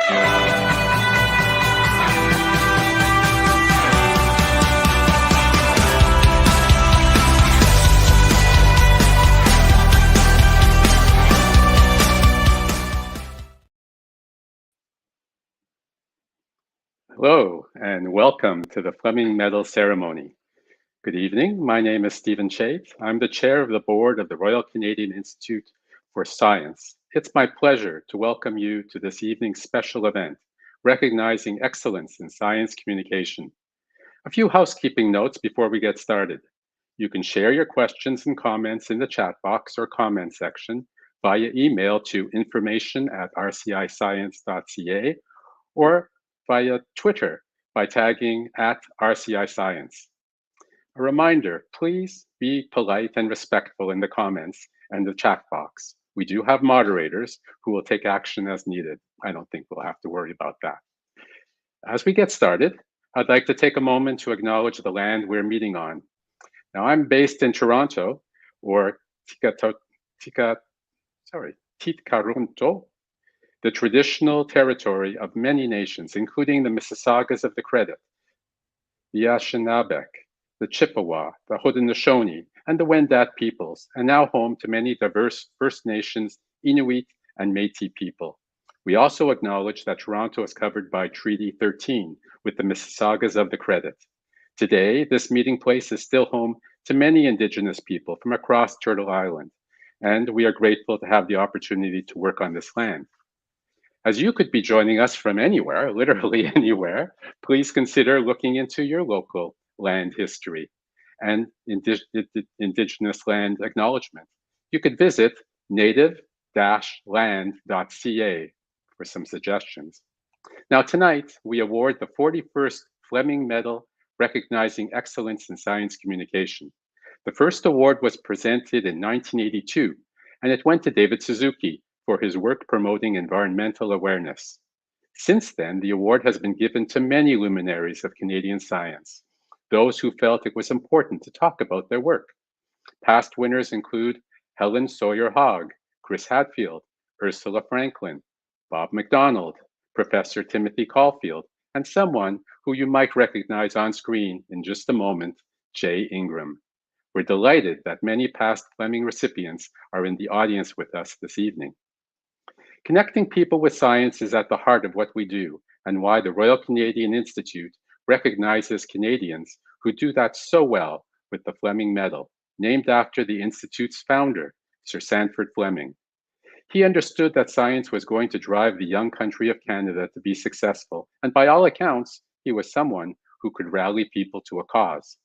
Hello, and welcome to the Fleming Medal ceremony. Good evening. My name is Stephen Chait. I'm the chair of the board of the Royal Canadian Institute for Science. It's my pleasure to welcome you to this evening's special event, recognizing excellence in science communication. A few housekeeping notes before we get started. You can share your questions and comments in the chat box or comment section via email to information@rciscience.ca or via Twitter by tagging @RCIScience. A reminder, please be polite and respectful in the comments and the chat box. We do have moderators who will take action as needed. I don't think we'll have to worry about that. As we get started, I'd like to take a moment to acknowledge the land we're meeting on. Now, I'm based in Toronto, or Titkarunto, the traditional territory of many nations, including the Mississaugas of the Credit, the Anishinaabe, the Chippewa, the Haudenosaunee, and the Wendat peoples, and now home to many diverse First Nations, Inuit, and Métis people. We also acknowledge that Toronto is covered by Treaty 13 with the Mississaugas of the Credit. Today, this meeting place is still home to many Indigenous people from across Turtle Island, and we are grateful to have the opportunity to work on this land. As you could be joining us from anywhere, literally anywhere, please consider looking into your local land history and Indigenous land acknowledgement. You could visit native-land.ca for some suggestions. Now tonight, we award the 41st Fleming Medal recognizing excellence in science communication. The first award was presented in 1982, and it went to David Suzuki for his work promoting environmental awareness. Since then, the award has been given to many luminaries of Canadian science, those who felt it was important to talk about their work. Past winners include Helen Sawyer-Hogg, Chris Hadfield, Ursula Franklin, Bob McDonald, Professor Timothy Caulfield, and someone who you might recognize on screen in just a moment, Jay Ingram. We're delighted that many past Fleming recipients are in the audience with us this evening. Connecting people with science is at the heart of what we do and why the Royal Canadian Institute recognizes Canadians who do that so well with the Fleming Medal, named after the Institute's founder, Sir Sandford Fleming. He understood that science was going to drive the young country of Canada to be successful, and by all accounts, he was someone who could rally people to a cause.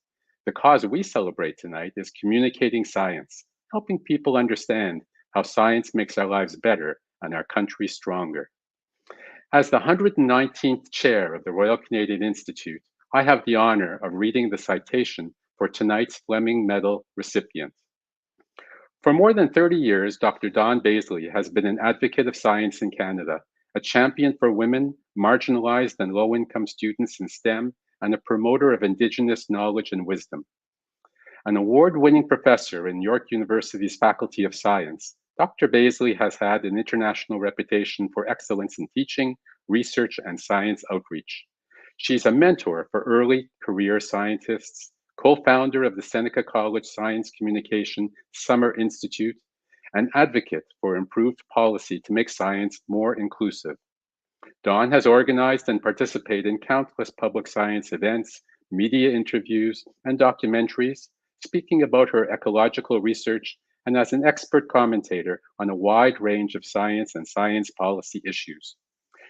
The cause we celebrate tonight is communicating science, helping people understand how science makes our lives better and our country stronger. As the 119th chair of the Royal Canadian Institute, I have the honor of reading the citation for tonight's Fleming Medal recipient. For more than 30 years, Dr. Don Bazely has been an advocate of science in Canada, a champion for women, marginalized and low-income students in STEM, and a promoter of Indigenous knowledge and wisdom. An award-winning professor in York University's Faculty of Science, Dr. Bazely has had an international reputation for excellence in teaching, research, and science outreach. She's a mentor for early career scientists, co-founder of the Seneca College Science Communication Summer Institute, and advocate for improved policy to make science more inclusive. Dawn has organized and participated in countless public science events, media interviews, and documentaries, speaking about her ecological research and as an expert commentator on a wide range of science and science policy issues.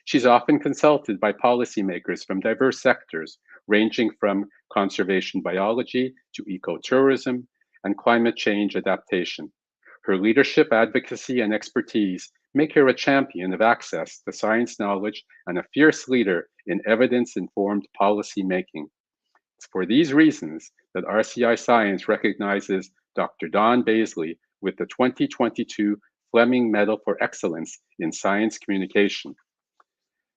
She's often consulted by policymakers from diverse sectors, ranging from conservation biology to ecotourism and climate change adaptation. Her leadership, advocacy, and expertise make her a champion of access to science knowledge and a fierce leader in evidence-informed policy making. It's for these reasons that RCIScience recognizes Dr. Don Bazely with the 2022 Fleming Medal for Excellence in Science Communication.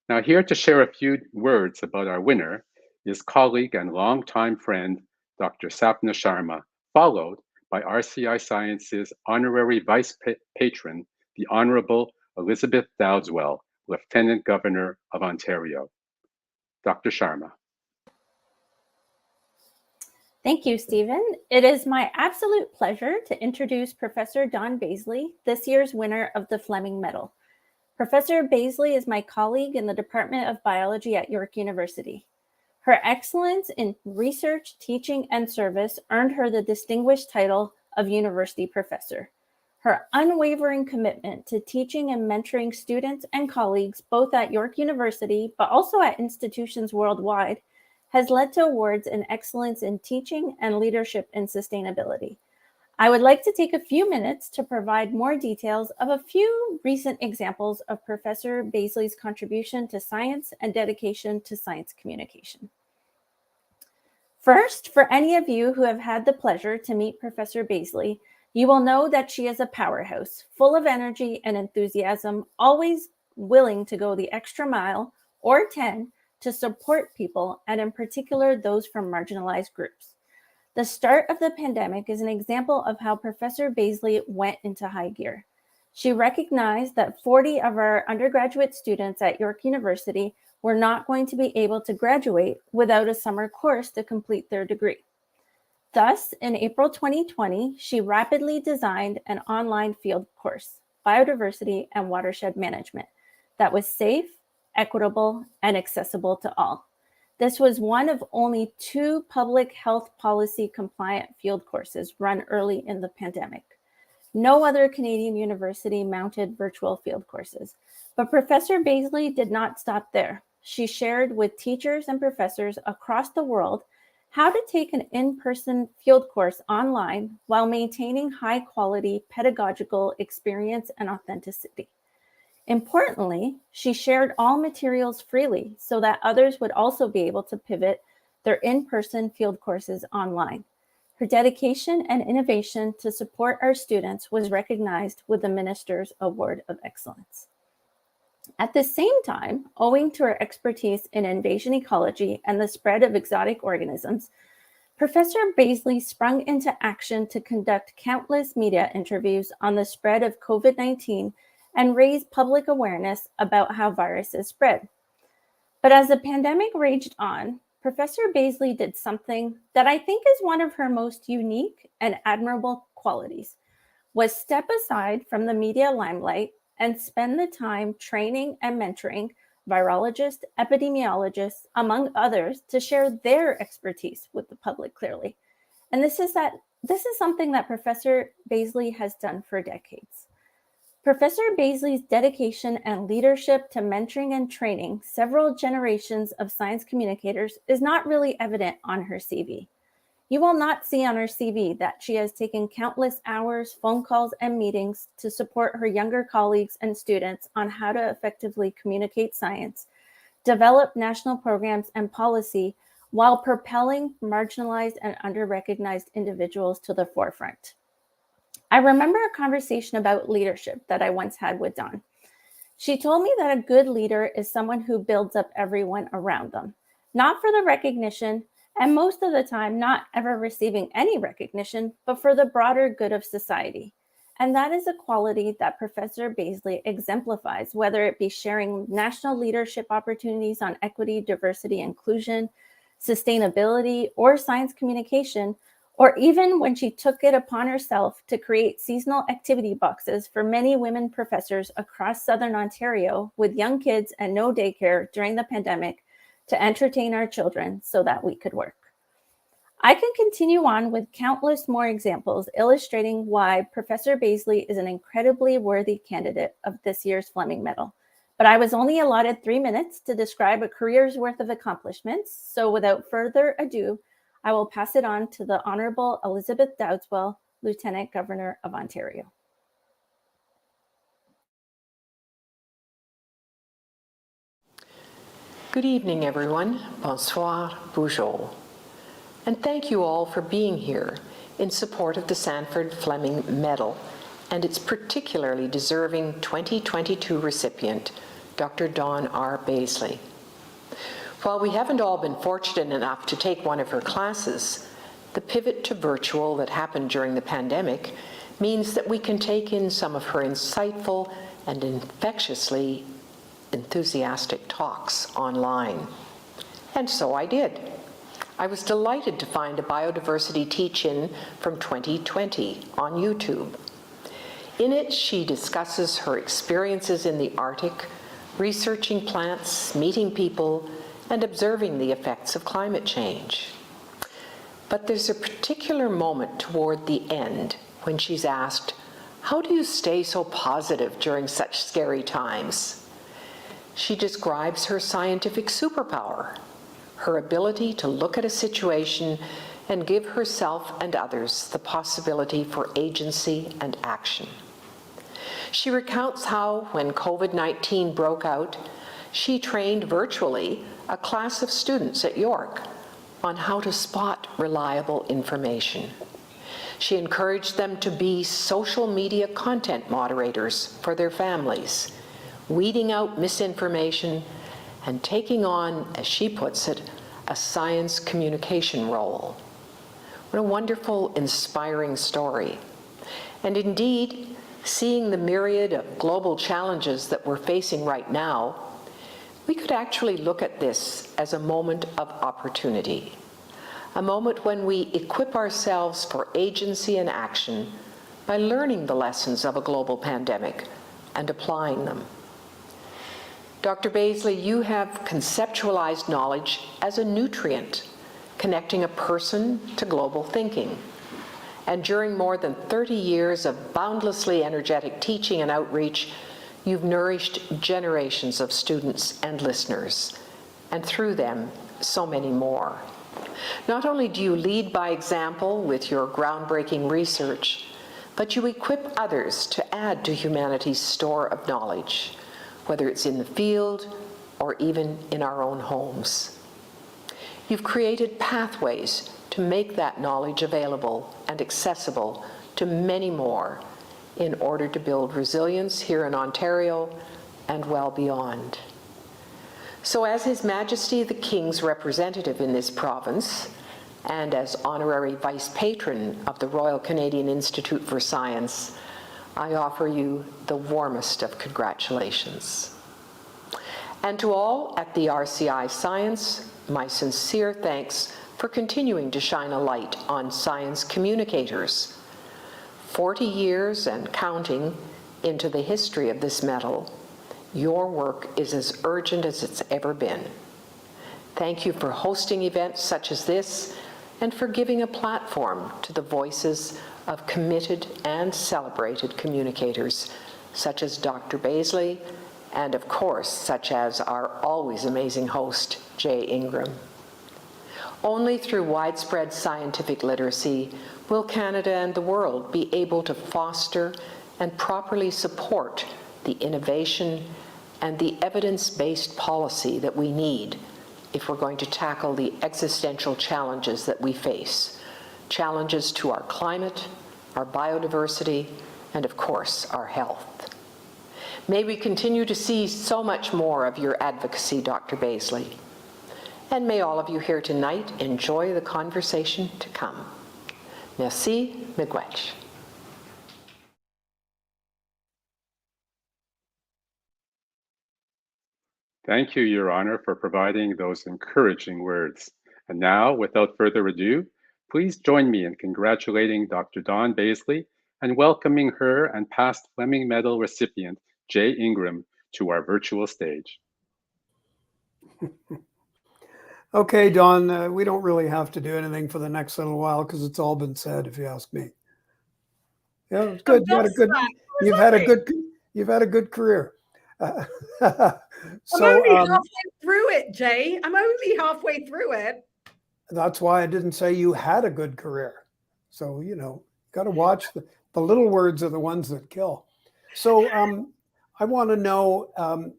Now, here to share a few words about our winner is colleague and longtime friend, Dr. Sapna Sharma, followed by RCIScience's honorary vice patron, the Honorable Elizabeth Dowdeswell, Lieutenant Governor of Ontario. Dr. Sharma. Thank you, Stephen. It is my absolute pleasure to introduce Professor Dawn Bazely, this year's winner of the Fleming Medal. Professor Bazely is my colleague in the Department of Biology at York University. Her excellence in research, teaching, and service earned her the distinguished title of University Professor. Her unwavering commitment to teaching and mentoring students and colleagues, both at York University, but also at institutions worldwide, has led to awards in excellence in teaching and leadership in sustainability. I would like to take a few minutes to provide more details of a few recent examples of Professor Bazely's contribution to science and dedication to science communication. First, for any of you who have had the pleasure to meet Professor Bazely, you will know that she is a powerhouse, full of energy and enthusiasm, always willing to go the extra mile or 10 to support people, and in particular, those from marginalized groups. The start of the pandemic is an example of how Professor Bazely went into high gear. She recognized that 40 of our undergraduate students at York University were not going to be able to graduate without a summer course to complete their degree. Thus, in April 2020, she rapidly designed an online field course, Biodiversity and Watershed Management, that was safe, equitable, and accessible to all. This was one of only 2 public health policy compliant field courses run early in the pandemic. No other Canadian university mounted virtual field courses, but Professor Bazely did not stop there. She shared with teachers and professors across the world how to take an in-person field course online while maintaining high-quality pedagogical experience and authenticity. Importantly, she shared all materials freely so that others would also be able to pivot their in-person field courses online. Her dedication and innovation to support our students was recognized with the Minister's Award of Excellence. At the same time, owing to her expertise in invasion ecology and the spread of exotic organisms, Professor Bazely sprung into action to conduct countless media interviews on the spread of COVID-19 and raise public awareness about how viruses spread. But as the pandemic raged on, Professor Bazely did something that I think is one of her most unique and admirable qualities, was step aside from the media limelight and spend the time training and mentoring virologists, epidemiologists, among others, to share their expertise with the public clearly. And this is something that Professor Bazely has done for decades. Professor Bazely's dedication and leadership to mentoring and training several generations of science communicators is not really evident on her CV. You will not see on her CV that she has taken countless hours, phone calls, and meetings to support her younger colleagues and students on how to effectively communicate science, develop national programs and policy while propelling marginalized and under-recognized individuals to the forefront. I remember a conversation about leadership that I once had with Dawn. She told me that a good leader is someone who builds up everyone around them, not for the recognition, and most of the time not ever receiving any recognition, but for the broader good of society. And that is a quality that Professor Bazely exemplifies, whether it be sharing national leadership opportunities on equity, diversity, inclusion, sustainability, or science communication, or even when she took it upon herself to create seasonal activity boxes for many women professors across Southern Ontario with young kids and no daycare during the pandemic to entertain our children so that we could work. I can continue on with countless more examples illustrating why Professor Bazely is an incredibly worthy candidate of this year's Fleming Medal. But I was only allotted 3 minutes to describe a career's worth of accomplishments, so without further ado, I will pass it on to the Honorable Elizabeth Dowdeswell, Lieutenant Governor of Ontario. Good evening, everyone. Bonsoir, bonjour. And thank you all for being here in support of the Sanford Fleming Medal and its particularly deserving 2022 recipient, Dr. Dawn R. Bazely. While we haven't all been fortunate enough to take one of her classes, the pivot to virtual that happened during the pandemic means that we can take in some of her insightful and infectiously enthusiastic talks online. And so I did. I was delighted to find a biodiversity teach-in from 2020 on YouTube. In it, she discusses her experiences in the Arctic, researching plants, meeting people, and observing the effects of climate change. But there's a particular moment toward the end when she's asked, "How do you stay so positive during such scary times?" She describes her scientific superpower, her ability to look at a situation and give herself and others the possibility for agency and action. She recounts how, when COVID-19 broke out, she trained virtually a class of students at York on how to spot reliable information. She encouraged them to be social media content moderators for their families, weeding out misinformation and taking on, as she puts it, a science communication role. What a wonderful, inspiring story. And indeed, seeing the myriad of global challenges that we're facing right now, we could actually look at this as a moment of opportunity, a moment when we equip ourselves for agency and action by learning the lessons of a global pandemic and applying them. Dr. Bazely, you have conceptualized knowledge as a nutrient, connecting a person to global thinking. And during more than 30 years of boundlessly energetic teaching and outreach, you've nourished generations of students and listeners, and through them, so many more. Not only do you lead by example with your groundbreaking research, but you equip others to add to humanity's store of knowledge, whether it's in the field or even in our own homes. You've created pathways to make that knowledge available and accessible to many more in order to build resilience here in Ontario and well beyond. So as His Majesty the King's representative in this province, and as honorary vice patron of the Royal Canadian Institute for Science, I offer you the warmest of congratulations. And to all at the RCIScience, my sincere thanks for continuing to shine a light on science communicators. 40 years and counting into the history of this medal, your work is as urgent as it's ever been. Thank you for hosting events such as this and for giving a platform to the voices of committed and celebrated communicators such as Dr. Bazely and, of course, such as our always amazing host, Jay Ingram. Only through widespread scientific literacy will Canada and the world be able to foster and properly support the innovation and the evidence-based policy that we need if we're going to tackle the existential challenges that we face, challenges to our climate, our biodiversity, and of course, our health. May we continue to see so much more of your advocacy, Dr. Bazely. And may all of you here tonight enjoy the conversation to come. Merci, miigwech. Thank you, Your Honor, for providing those encouraging words. And now, without further ado, please join me in congratulating Dr. Dawn Bazely and welcoming her and past Fleming Medal recipient, Jay Ingram, to our virtual stage. Okay, Dawn, we don't really have to do anything for the next little while because it's all been said, if you ask me. Yeah, it's good. You've had a good career. I'm only halfway through it, Jay. I'm only halfway through it. That's why I didn't say you had a good career. So, you know, got to watch the little words are the ones that kill. So I want to know,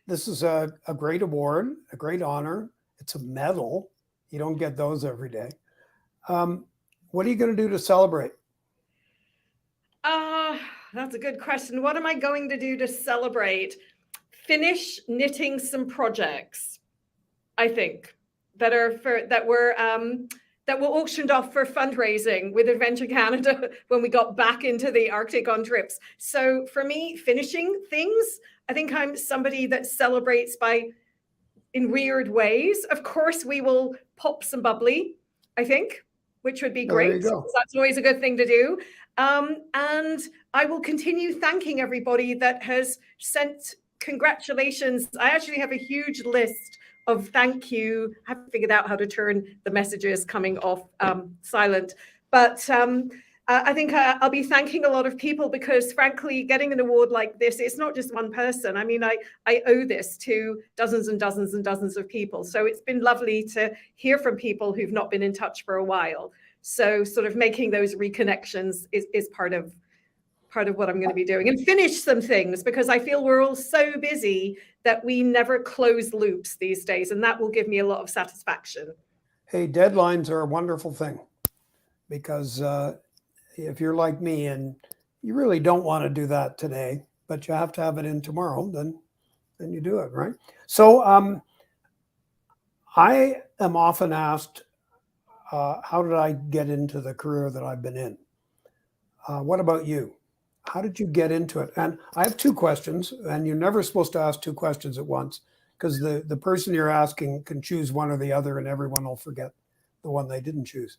this is a great award, a great honor. It's a medal. You don't get those every day. What are you going to do to celebrate? That's a good question. What am I going to do to celebrate? Finish knitting some projects, I think, that were that were auctioned off for fundraising with Adventure Canada when we got back into the Arctic on trips. So for me, finishing things, I think I'm somebody that celebrates in weird ways. Of course, we will pop some bubbly, I think, which would be Oh, there great. you go. That's always a good thing to do. And I will continue thanking everybody that has sent congratulations. I actually have a huge list of thank you. I haven't figured out how to turn the messages coming off silent. But I think I'll be thanking a lot of people because, frankly, getting an award like this, it's not just one person. I mean, I owe this to dozens and dozens and dozens of people. So it's been lovely to hear from people who've not been in touch for a while. So sort of making those reconnections is part of what I'm going to be doing, and finish some things because I feel we're all so busy that we never close loops these days. And that will give me a lot of satisfaction. Hey, deadlines are a wonderful thing because if you're like me and you really don't want to do that today, but you have to have it in tomorrow, then you do it, right? So I am often asked, how did I get into the career that I've been in? What about you? How did you get into it? And I have two questions, and you're never supposed to ask two questions at once because the person you're asking can choose one or the other and everyone will forget the one they didn't choose.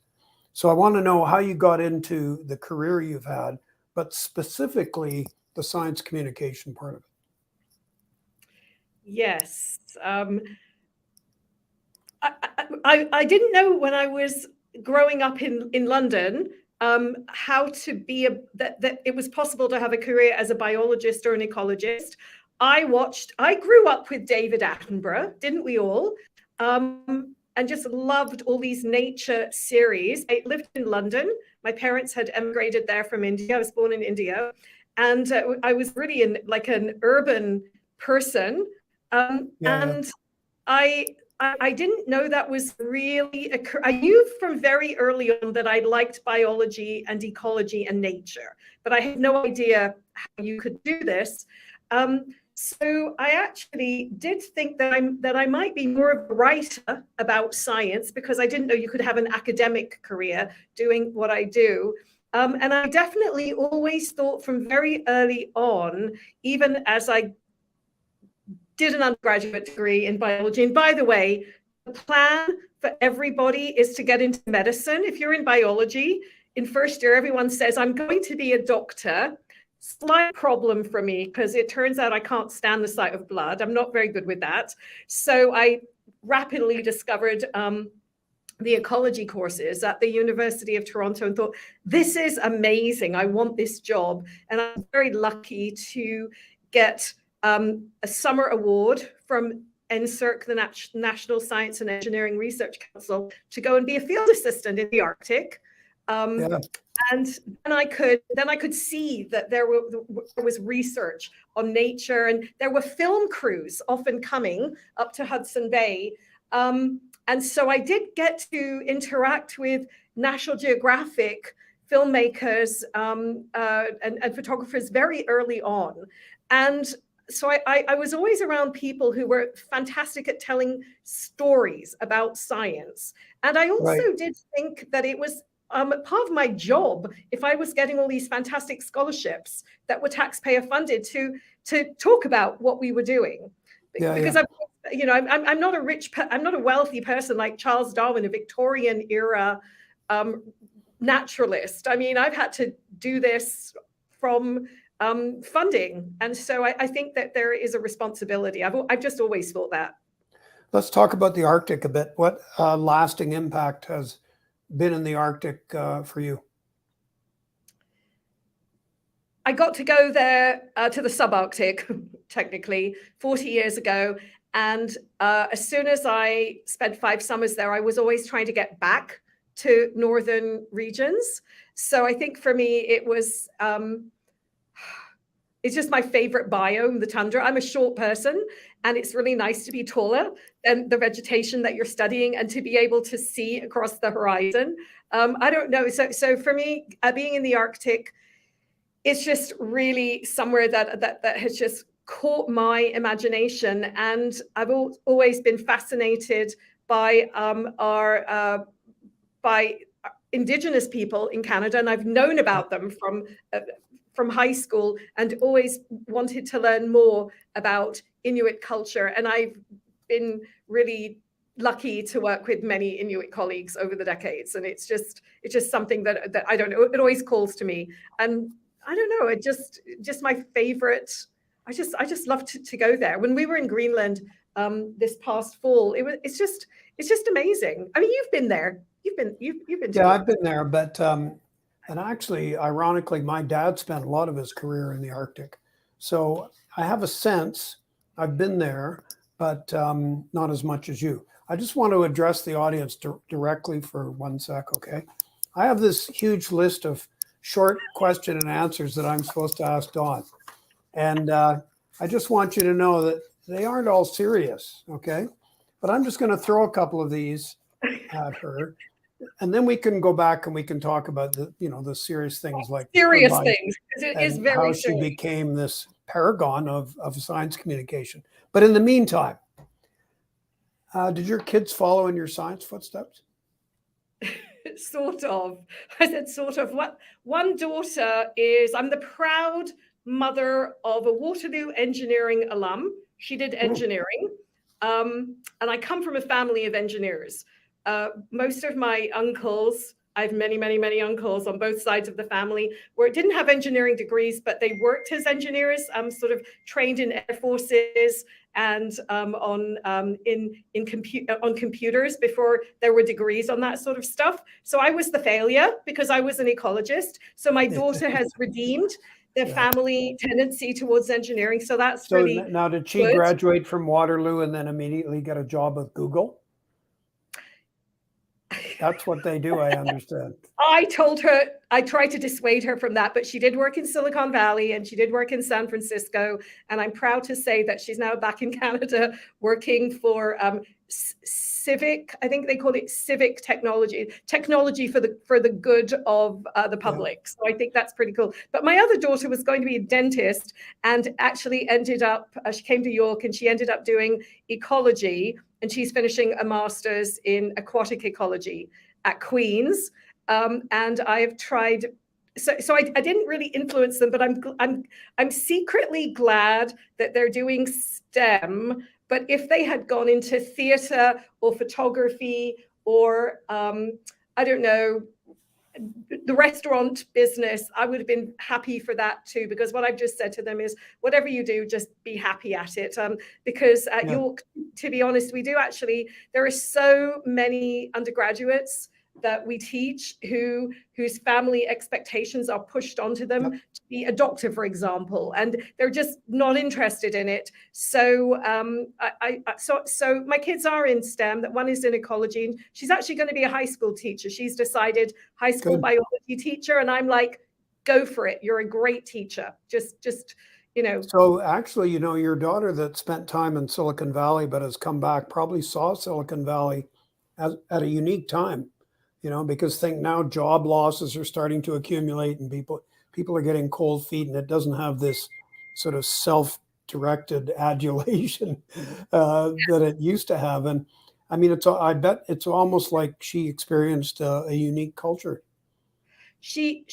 So I want to know how you got into the career you've had, but specifically the science communication part of it. Yes. I didn't know when I was growing up in London how to be that it was possible to have a career as a biologist or an ecologist. I grew up with David Attenborough, didn't we all? And just loved all these nature series. I lived in London. My parents had emigrated there from India. I was born in India. And I was really like an urban person. And I didn't know that was really I knew from very early on that I liked biology and ecology and nature, but I had no idea how you could do this. So I actually did think that I might be more of a writer about science because I didn't know you could have an academic career doing what I do. And I definitely always thought from very early on, even as I did an undergraduate degree in biology. And by the way, the plan for everybody is to get into medicine. If you're in biology, in first year, everyone says, I'm going to be a doctor. Slight problem for me because it turns out I can't stand the sight of blood. I'm not very good with that. So I rapidly discovered the ecology courses at the University of Toronto and thought, this is amazing. I want this job. And I'm very lucky to get a summer award from NSERC, the National Science and Engineering Research Council, to go and be a field assistant in the Arctic. And then I could see that there was research on nature, and there were film crews often coming up to Hudson Bay. And so I did get to interact with National Geographic filmmakers and photographers very early on. And so I was always around people who were fantastic at telling stories about science. And I also did think that it was part of my job, if I was getting all these fantastic scholarships that were taxpayer funded, to talk about what we were doing. Because I'm not I'm not a wealthy person like Charles Darwin, a Victorian era naturalist. I mean, I've had to do this from funding. And so I think that there is a responsibility. I've just always thought that. Let's talk about the Arctic a bit. What lasting impact has been in the Arctic for you? I got to go there to the subarctic, technically, 40 years ago. And as soon as I spent 5 summers there, I was always trying to get back to northern regions. So I think for me, it was, it's just my favorite biome, the tundra. I'm a short person, and it's really nice to be taller than the vegetation that you're studying and to be able to see across the horizon. I don't know. So for me, being in the Arctic, it's just really somewhere that has just caught my imagination. And I've always been fascinated by our by Indigenous people in Canada, and I've known about them from high school and always wanted to learn more about Inuit culture. And I've been really lucky to work with many Inuit colleagues over the decades. And it's just something that I don't know, it always calls to me. And I don't know, it just my favorite. I just love to go there. When we were in Greenland this past fall, it's just amazing. I mean, you've been there. You've been Yeah, I've been there, but and actually, ironically, my dad spent a lot of his career in the Arctic, so I have a sense. I've been there, but not as much as you. I just want to address the audience directly for 1 sec, okay? I have this huge list of short question and answers that I'm supposed to ask Dawn, and I just want you to know that they aren't all serious, okay? But I'm just going to throw a couple of these at her. And then we can go back and we can talk about the serious things like serious things, because it is very how serious. she became this paragon of science communication. But in the meantime, did your kids follow in your science footsteps? Sort of. I said sort of. What one daughter is, I'm the proud mother of a Waterloo engineering alum. She did engineering. And I come from a family of engineers. Most of my uncles, I have many, many, many uncles on both sides of the family, where it didn't have engineering degrees, but they worked as engineers, sort of trained in air forces and on computers before there were degrees on that sort of stuff. So I was the failure because I was an ecologist. So my daughter has redeemed the family tendency towards engineering. So that's really now, did she graduate from Waterloo and then immediately get a job with Google? That's what they do, I understand. I told her, I tried to dissuade her from that, but she did work in Silicon Valley and she did work in San Francisco. And I'm proud to say that she's now back in Canada working for civic, I think they call it civic technology for the good of the public. Yeah. So I think that's pretty cool. But my other daughter was going to be a dentist and actually ended up, she came to York and she ended up doing ecology, and she's finishing a master's in aquatic ecology at Queen's. And I've tried, so I didn't really influence them, but I'm secretly glad that they're doing STEM. But if they had gone into theater or photography or I don't know, the restaurant business, I would have been happy for that too, because what I've just said to them is, whatever you do, just be happy at it. Because at York, to be honest, we do actually, there are so many undergraduates that we teach whose family expectations are pushed onto them to be a doctor, for example, and they're just not interested in it. So so my kids are in STEM. That one is in ecology, and she's actually going to be a high school teacher. She's decided high school biology teacher, and I'm like, go for it. You're a great teacher. Just So actually, your daughter that spent time in Silicon Valley but has come back probably saw Silicon Valley at a unique time. Because think now job losses are starting to accumulate and people are getting cold feet, and it doesn't have this sort of self-directed adulation that it used to have. And I mean, I bet it's almost like she experienced a unique culture. She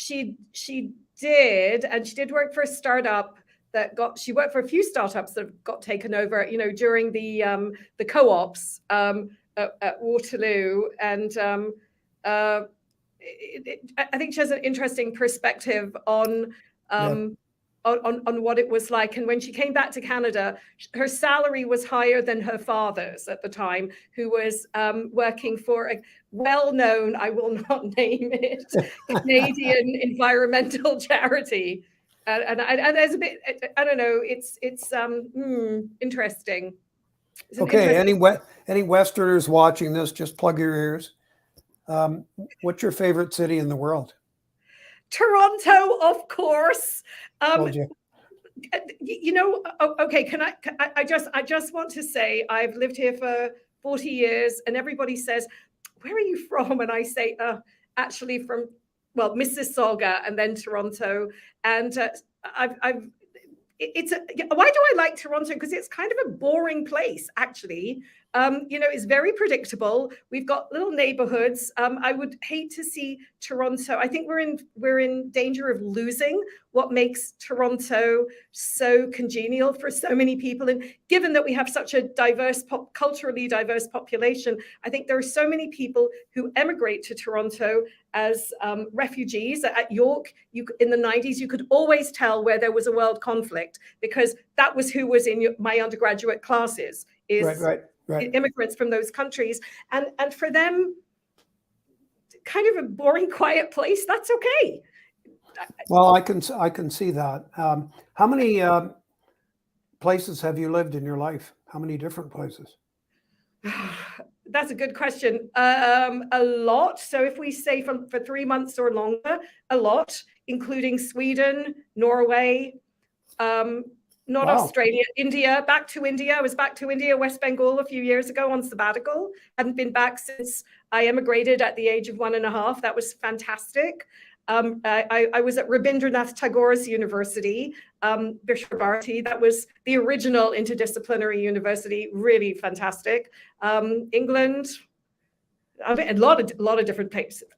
did, and she did work for a startup she worked for a few startups that got taken over, during the co-ops at Waterloo. And I think she has an interesting perspective on what it was like. And when she came back to Canada, her salary was higher than her father's at the time, who was working for a well-known, I will not name it, Canadian environmental charity. And there's a bit, I don't know, it's interesting. Okay, any Westerners watching this, just plug your ears. What's your favorite city in the world? Toronto, of course. Told you. Okay, I just want to say I've lived here for 40 years, and everybody says, where are you from? And I say, actually from, Mississauga and then Toronto. And why do I like Toronto? Because it's kind of a boring place, actually. is very predictable. We've got little neighborhoods. I would hate to see Toronto. I think we're in danger of losing what makes Toronto so congenial for so many people. And given that we have such a diverse, culturally diverse population, I think there are so many people who emigrate to Toronto as refugees. At York, in the 90s, you could always tell where there was a world conflict because that was who was in my undergraduate classes. Right. Immigrants from those countries, and for them, kind of a boring, quiet place. That's okay. Well, I can see that. How many places have you lived in your life? How many different places? That's a good question. A lot. So if we say for 3 months or longer, a lot, including Sweden, Norway. Not Wow. Australia, India, back to India. I was back to India, West Bengal a few years ago on sabbatical. Hadn't been back since I emigrated at the age of 1.5. That was fantastic. I was at Rabindranath Tagore's university, Bishwabharati. That was the original interdisciplinary university, really fantastic. England, a lot of different places.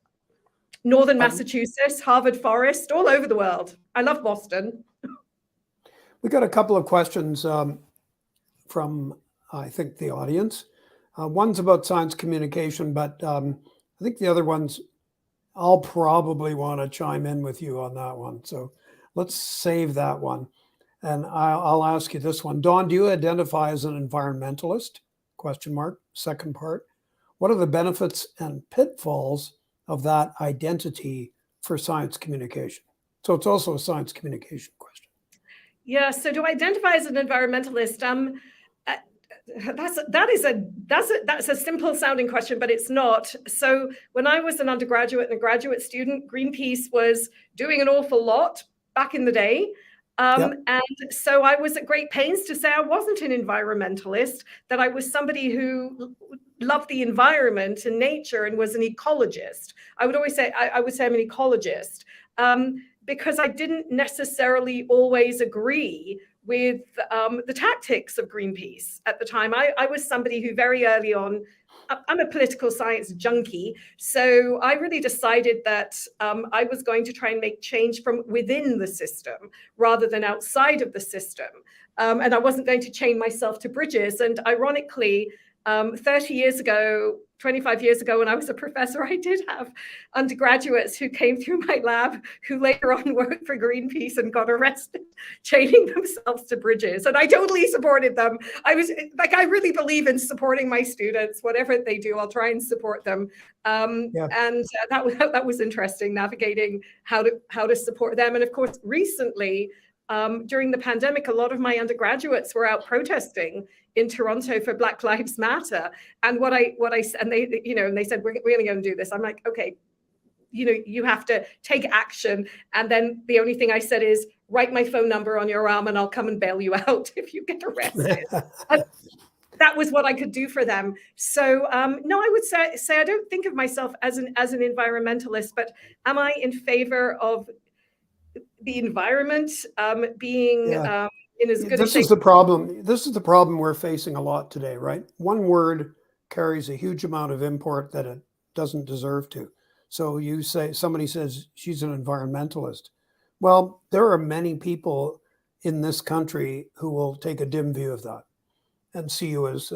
Northern Massachusetts, Harvard Forest, all over the world. I love Boston. We got a couple of questions from, I think, the audience. One's about science communication, but I think the other one's, I'll probably want to chime in with you on that one. So let's save that one. And I'll ask you this one. Dawn, do you identify as an environmentalist? Question mark. Second part. What are the benefits and pitfalls of that identity for science communication? So it's also a science communication question. Yeah, so to identify as an environmentalist, that's a simple sounding question, but it's not. So when I was an undergraduate and a graduate student, Greenpeace was doing an awful lot back in the day. And so I was at great pains to say I wasn't an environmentalist, that I was somebody who loved the environment and nature and was an ecologist. I would always say, I would say I'm an ecologist. Because I didn't necessarily always agree with the tactics of Greenpeace at the time. I was somebody who very early on, I'm a political science junkie, so I really decided that I was going to try and make change from within the system rather than outside of the system. And I wasn't going to chain myself to bridges. And ironically, 30 years ago, 25 years ago, when I was a professor, I did have undergraduates who came through my lab who later on worked for Greenpeace and got arrested, chaining themselves to bridges. And I totally supported them. I was like, I really believe in supporting my students, whatever they do, I'll try and support them. And that was interesting, navigating how to support them. And of course, recently, during the pandemic, a lot of my undergraduates were out protesting in Toronto for Black Lives Matter. And they said, we're really going to do this. I'm like, okay, you have to take action. And then the only thing I said is, write my phone number on your arm and I'll come and bail you out if you get arrested. That was what I could do for them. So no, I would say I don't think of myself as an environmentalist, but am I in favor of the environment being in as good a shape? This is the problem. This is the problem we're facing a lot today, right? One word carries a huge amount of import that it doesn't deserve to. So you say, somebody says she's an environmentalist. Well, there are many people in this country who will take a dim view of that and see you as,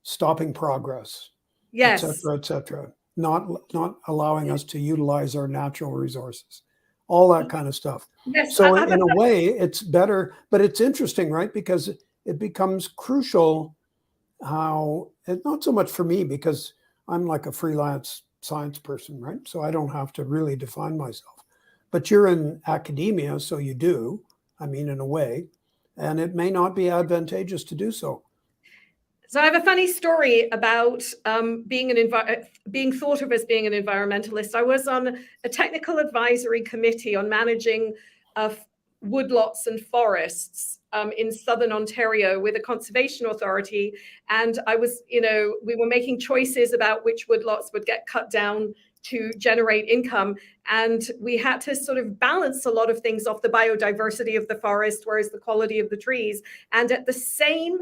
stopping progress, yes, et cetera, not allowing us to utilize our natural resources, all that kind of stuff. Yes, so in a way, it's better, but it's interesting, right? Because it becomes crucial how, not so much for me, because I'm like a freelance science person, right? So I don't have to really define myself. But you're in academia, so you do, in a way, and it may not be advantageous to do so. So I have a funny story about being thought of as being an environmentalist. I was on a technical advisory committee on managing woodlots and forests in southern Ontario with a conservation authority. And I was, we were making choices about which woodlots would get cut down to generate income. And we had to sort of balance a lot of things off the biodiversity of the forest, whereas the quality of the trees. And at the same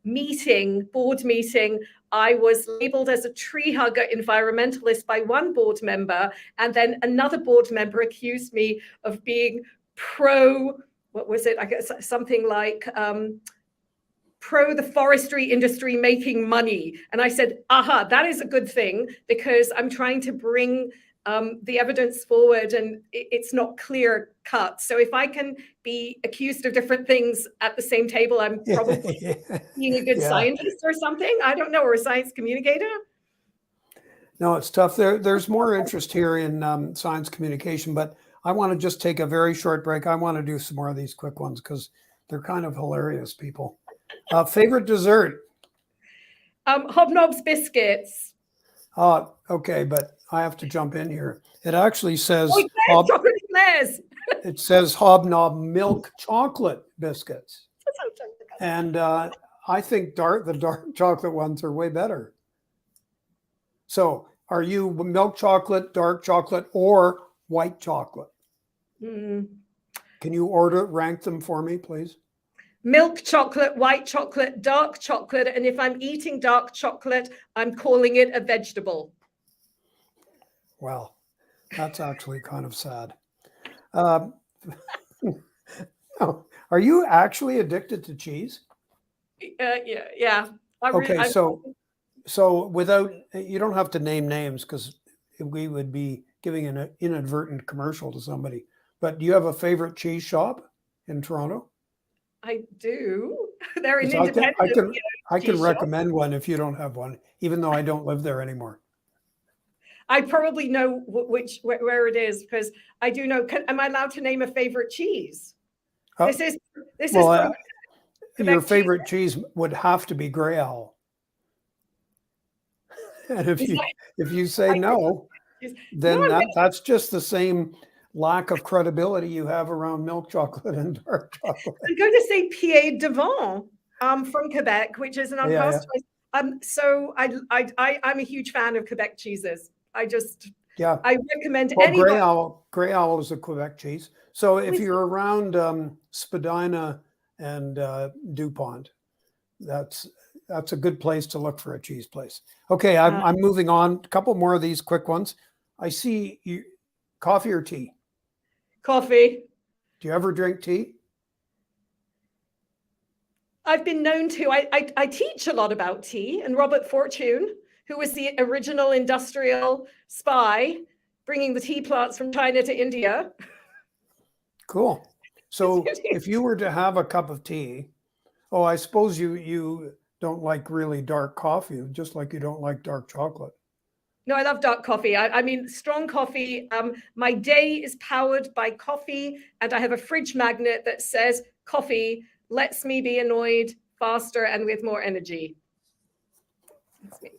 board meeting, I was labeled as a tree hugger environmentalist by one board member, and then another board member accused me of being what was it? I guess something like pro the forestry industry making money. And I said, aha, that is a good thing, because I'm trying to bring the evidence forward, and it's not clear cut. So if I can be accused of different things at the same table, I'm probably being a good scientist or something. I don't know, or a science communicator. No, it's tough. There's more interest here in science communication, but I want to just take a very short break. I want to do some more of these quick ones because they're kind of hilarious, people. Favorite dessert? Hobnob's biscuits. Oh, okay, but I have to jump in here. It actually says chocolate eclairs. It says Hobnob milk chocolate biscuits, and I think the dark chocolate ones are way better. So, are you milk chocolate, dark chocolate, or white chocolate? Can you rank them for me, please? Milk chocolate, white chocolate, dark chocolate, and if I'm eating dark chocolate, I'm calling it a vegetable. Well, that's actually kind of sad. Are you actually addicted to cheese? Yeah. Okay, so without, you don't have to name names because we would be giving an inadvertent commercial to somebody. But do you have a favorite cheese shop in Toronto? I do. They're an I independent. I can recommend one if you don't have one, even though I don't live there anymore. I probably know where it is because I do know. Am I allowed to name a favorite cheese? This is your favorite cheese would have to be Grey Owl. And if you say no, then that's just the same lack of credibility you have around milk chocolate and dark chocolate. I'm going to say Pied de Vent from Quebec, which is an unpasteurized. So I'm a huge fan of Quebec cheeses. I recommend anybody. Grey Owl is a Quebec cheese. So if you're around Spadina and DuPont, that's a good place to look for a cheese place. Okay, I'm moving on. A couple more of these quick ones. I see you. Coffee or tea? Coffee. Do you ever drink tea? I've been known to. I teach a lot about tea, and Robert Fortune, who was the original industrial spy, bringing the tea plants from China to India. Cool. So if you were to have a cup of tea, I suppose you don't like really dark coffee, just like you don't like dark chocolate. No, I love dark coffee. I mean, strong coffee. My day is powered by coffee, and I have a fridge magnet that says coffee lets me be annoyed faster and with more energy. That's me.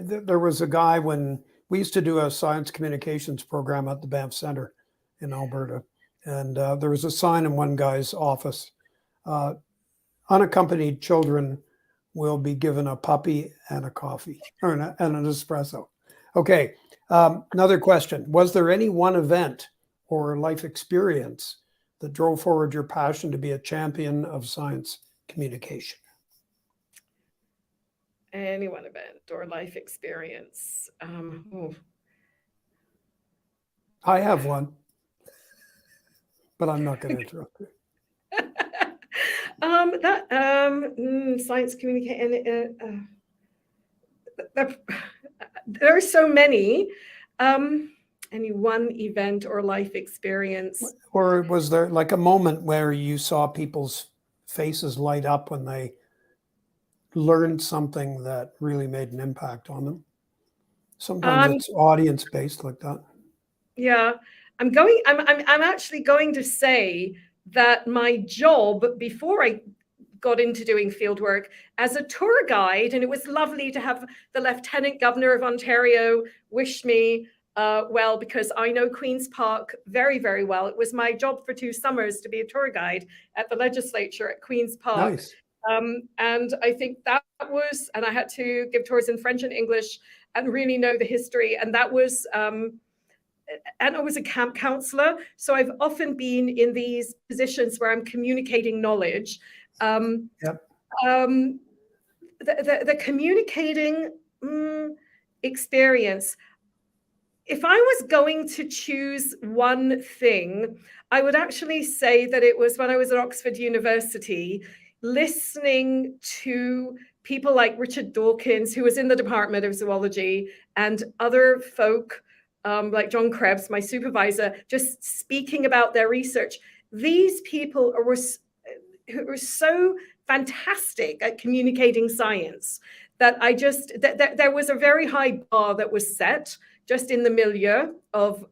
There was a guy when we used to do a science communications program at the Banff Center in Alberta, and there was a sign in one guy's office, unaccompanied children will be given a puppy and a coffee or an espresso. Okay, another question. Was there any one event or life experience that drove forward your passion to be a champion of science communication? Any one event or life experience. I have one, but I'm not going to interrupt you. Science communication. There are so many. Any one event or life experience? Or was there like a moment where you saw people's faces light up when they learned something that really made an impact on them? Sometimes it's audience based like that. Yeah, I'm actually going to say that my job before I got into doing field work as a tour guide, and it was lovely to have the Lieutenant Governor of Ontario wish me well, because I know Queen's Park very, very well. It was my job for 2 summers to be a tour guide at the legislature at Queen's Park. Nice. And I think that was, and I had to give tours in French and English and really know the history. And that was and I was a camp counselor, so I've often been in these positions where I'm communicating knowledge. Yep. The communicating experience, if I was going to choose one thing, I would actually say that it was when I was at Oxford University, listening to people like Richard Dawkins, who was in the Department of Zoology, and other folk like John Krebs, my supervisor, just speaking about their research. These people were so fantastic at communicating science that there was a very high bar that was set just in the milieu of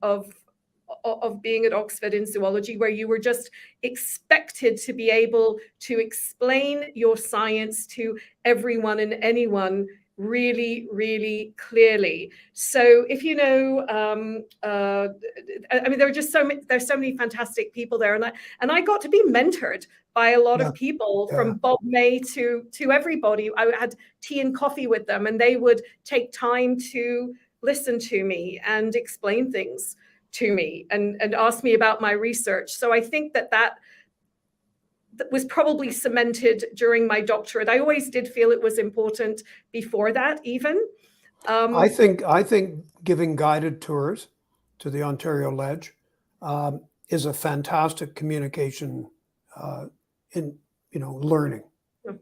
being at Oxford in zoology, where you were just expected to be able to explain your science to everyone and anyone really, really clearly. So if you know, I mean, there's so many fantastic people there, and I got to be mentored by a lot of people, from Bob May to everybody. I had tea and coffee with them, and they would take time to listen to me and explain things to me and ask me about my research. So I think that was probably cemented during my doctorate. I always did feel it was important before that, even. I think giving guided tours to the Ontario Ledge is a fantastic communication learning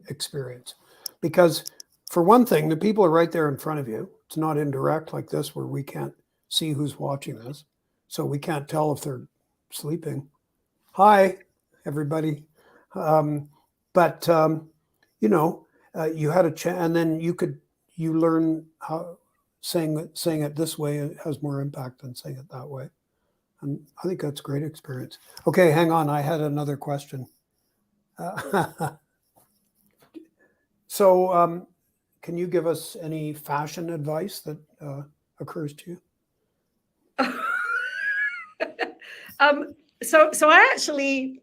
experience, because for one thing, the people are right there in front of you. It's not indirect like this, where we can't see who's watching this, so we can't tell if they're sleeping. Hi, everybody. You had a chance, and then you learn how saying it this way has more impact than saying it that way. And I think that's a great experience. Okay, hang on. I had another question. So can you give us any fashion advice that occurs to you? So I actually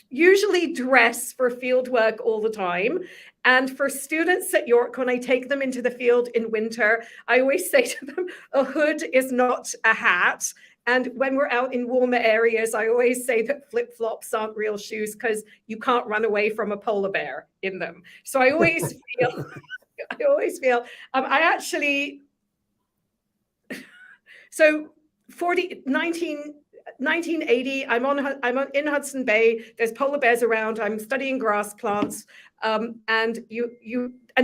usually dress for field work all the time. And for students at York, when I take them into the field in winter, I always say to them, a hood is not a hat. And when we're out in warmer areas, I always say that flip-flops aren't real shoes, because you can't run away from a polar bear in them. So I always feel, I actually, so 1980, I'm in Hudson Bay. There's polar bears around. I'm studying grass plants, and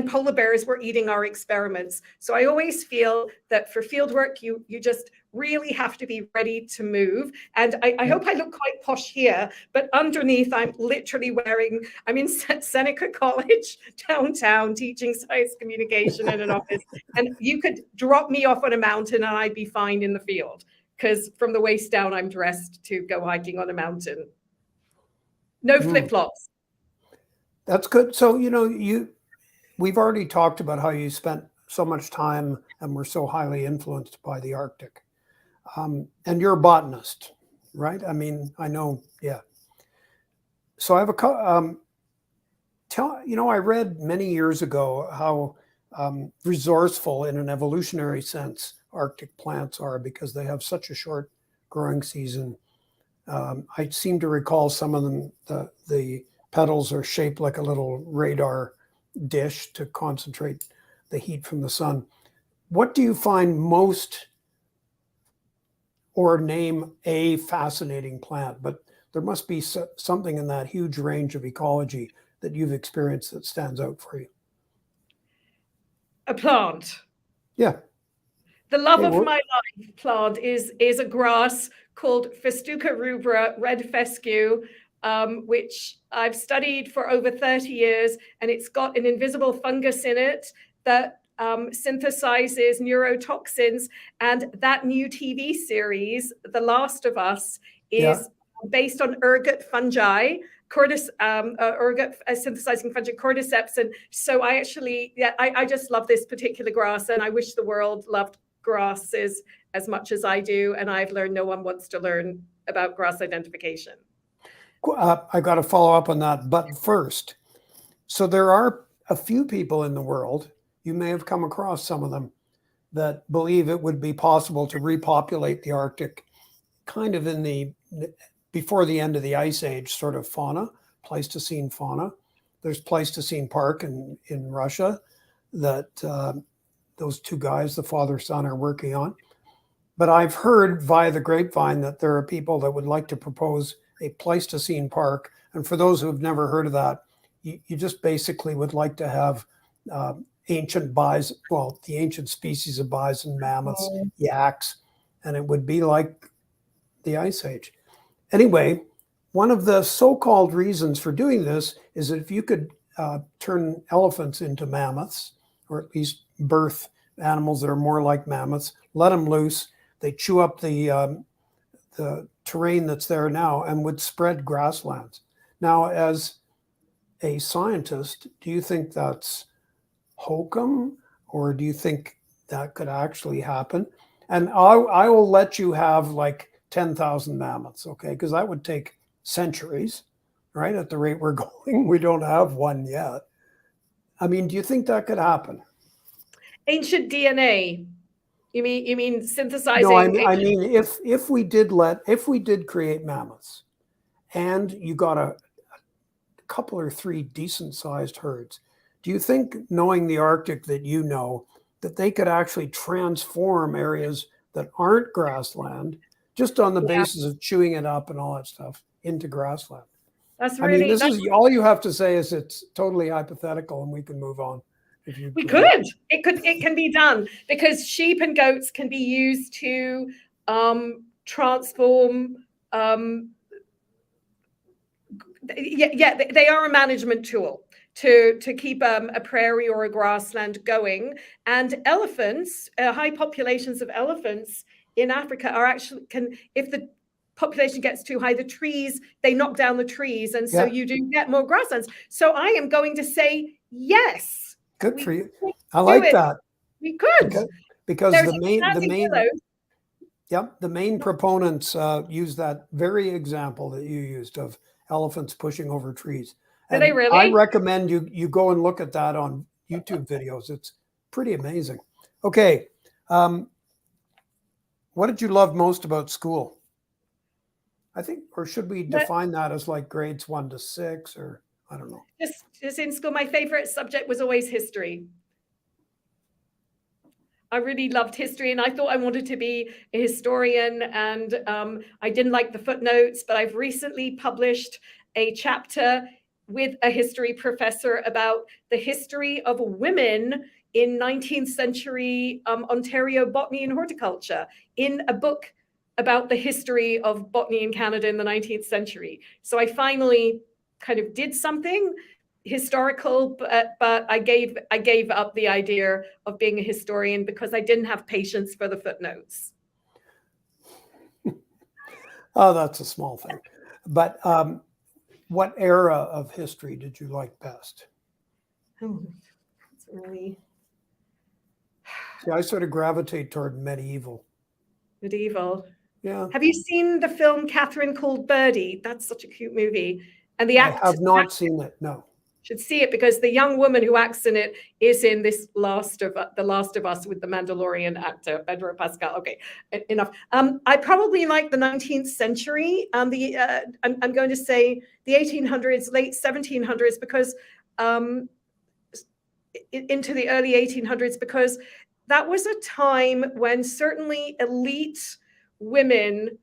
polar bears were eating our experiments. So I always feel that for field work, you just really have to be ready to move. And I hope I look quite posh here, but underneath I'm literally I'm in Seneca College downtown teaching science communication in an office, and you could drop me off on a mountain and I'd be fine in the field, because from the waist down, I'm dressed to go hiking on a mountain. No flip-flops. That's good. So, we've already talked about how you spent so much time and were so highly influenced by the Arctic. And you're a botanist, right? I mean, I know, yeah. So I have I read many years ago how resourceful in an evolutionary sense Arctic plants are, because they have such a short growing season. I seem to recall some of them, the petals are shaped like a little radar dish to concentrate the heat from the sun. What do you find most, or name a fascinating plant, but there must be something in that huge range of ecology that you've experienced that stands out for you? A plant. Yeah. The love of my life plant is a grass called Festuca rubra, red fescue, which I've studied for over 30 years, and it's got an invisible fungus in it that synthesizes neurotoxins. And that new TV series, The Last of Us, is based on ergot fungi, ergot synthesizing fungi, cordyceps. And so I just love this particular grass, and I wish the world loved grasses as much as I do. And I've learned no one wants to learn about grass identification. I got to follow up on that. But first, so there are a few people in the world, you may have come across some of them, that believe it would be possible to repopulate the Arctic kind of before the end of the Ice Age sort of fauna, Pleistocene fauna. There's Pleistocene Park in Russia that those two guys, the father-son, are working on. But I've heard via the grapevine that there are people that would like to propose a Pleistocene Park. And for those who have never heard of that, you just basically would like to have ancient bison, well, the ancient species of bison, mammoths, yaks, and it would be like the Ice Age. Anyway, one of the so-called reasons for doing this is that if you could turn elephants into mammoths, or at least birth animals that are more like mammoths, let them loose, they chew up the terrain that's there now and would spread grasslands. Now, as a scientist, do you think that's hokum, or do you think that could actually happen? And I will let you have like 10,000 mammoths, okay? Because that would take centuries, right? At the rate we're going, we don't have one yet. I mean, do you think that could happen? Ancient DNA. You mean synthesizing? No, I mean if we did create mammoths, and you got a couple or three decent sized herds, do you think, knowing the Arctic that you know, that they could actually transform areas that aren't grassland just on the basis of chewing it up and all that stuff into grassland? That's really. I mean, this is all you have to say is it's totally hypothetical, and we can move on. We could. It can be done, because sheep and goats can be used to transform. They are a management tool to keep a prairie or a grassland going. And elephants, high populations of elephants in Africa are actually if the population gets too high, the trees, they knock down the trees, and so you do get more grasslands. So I am going to say yes. Good for you. I like that. We could, because the main proponents use that very example that you used of elephants pushing over trees. And they really? I recommend you go and look at that on YouTube videos. It's pretty amazing. Okay, what did you love most about school? I think, or should we define that as like grades 1 to 6, or I don't know. Just in school, my favorite subject was always history. I really loved history, and I thought I wanted to be a historian, and I didn't like the footnotes, but I've recently published a chapter with a history professor about the history of women in 19th century Ontario botany and horticulture, in a book about the history of botany in Canada in the 19th century. So I finally kind of did something historical, but I gave up the idea of being a historian because I didn't have patience for the footnotes. Oh, that's a small thing. But what era of history did you like best? Oh, that's really... See, I sort of gravitate toward medieval. Medieval. Yeah. Have you seen the film Catherine Called Birdie? That's such a cute movie. And the actor, I have not seen it, no. Should see it, because the young woman who acts in it is in this The Last of Us with the Mandalorian actor Pedro Pascal. Okay, enough. I probably like the 19th century. I'm going to say the 1800s, late 1700s, because into the early 1800s, because that was a time when certainly elite women